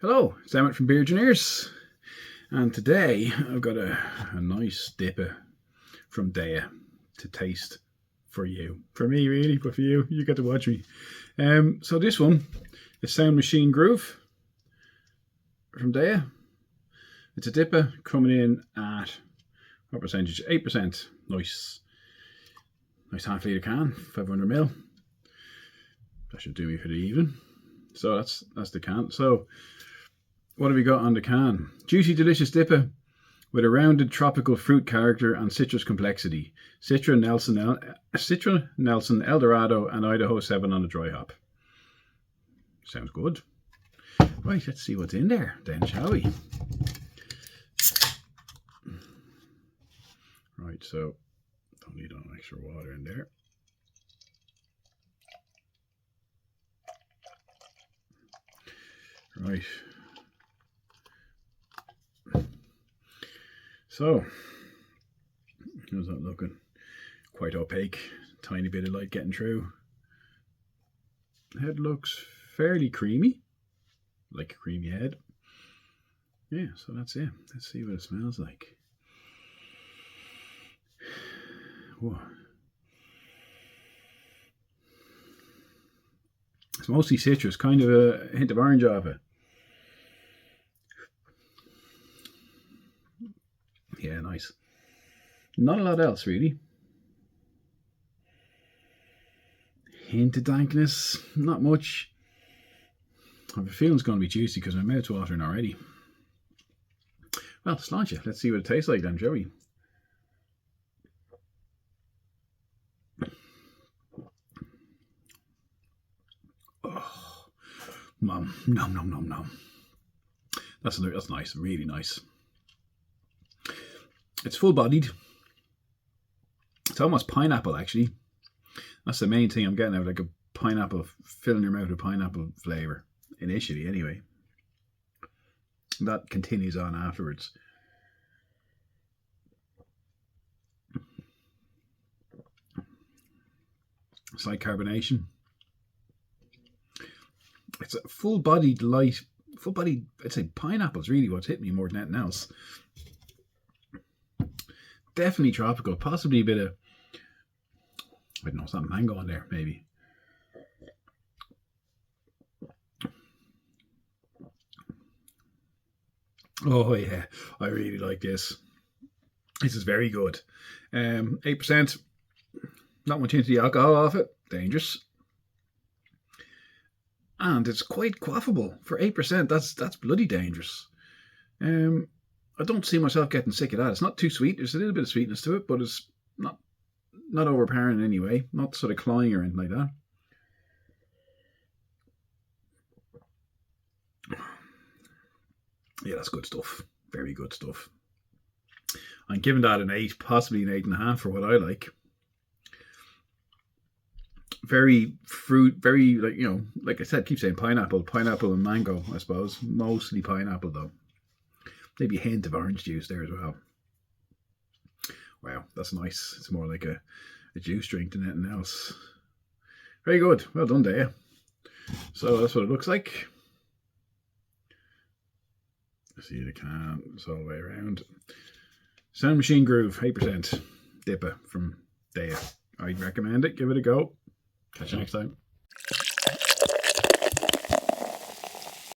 Hello, it's Emmett from Beer-Gineers, and today I've got a nice DIPA from DEYA to taste for you. For me really, but for you, you get to watch me. So this one is Sound Machine Groove from DEYA. It's a DIPA coming in at, what percentage? 8%. Nice half litre can, 500ml. That should do me for the evening. So that's the can. So what have we got on the can? Juicy, delicious DIPA with a rounded tropical fruit character and citrus complexity. Citra, Nelson, Eldorado, and Idaho 7 on the dry hop. Sounds good. Right, let's see what's in there then, shall we? Right, so don't need any extra water in there. Right. So, how's that looking? Quite opaque, tiny bit of light getting through. Head looks fairly creamy, like a creamy head. Yeah, so that's it. Let's see what it smells like. Whoa. It's mostly citrus, kind of a hint of orange off it. Yeah, nice. Not a lot else, really. Hint of dankness, not much. I have a feeling it's going to be juicy because my mouth's watering already. Well, slant you. Let's see what it tastes like then, shall we? Oh, nom, nom, nom, nom, nom. That's nice, really nice. It's full-bodied. It's almost pineapple, actually. That's the main thing I'm getting out, like a pineapple, filling your mouth with pineapple flavour. Initially, anyway. That continues on afterwards. Slight carbonation. It's a full-bodied, light, full-bodied, I'd say pineapple's really what's hit me more than anything else. Definitely tropical, possibly a bit of, I don't know, some mango in there, maybe. Oh yeah, I really like this. This is very good. 8%, not much into the alcohol off it, dangerous. And it's quite quaffable for 8%. That's bloody dangerous. I don't see myself getting sick of that. It's not too sweet. There's a little bit of sweetness to it, but it's not overpowering in any way. Not sort of cloying or anything like that. Yeah, that's good stuff. Very good stuff. I'm giving that an 8, possibly an 8.5 for what I like. Very fruit, very, like, you know, like I said, keep saying pineapple and mango, I suppose. Mostly pineapple though. Maybe a hint of orange juice there as well. Wow, that's nice. It's more like a juice drink than anything else. Very good. Well done, DEYA. So that's what it looks like. See the can. It's all the way around. Sound Machine Groove, 8%. DIPA from DEYA. I'd recommend it. Give it a go. Catch you next time.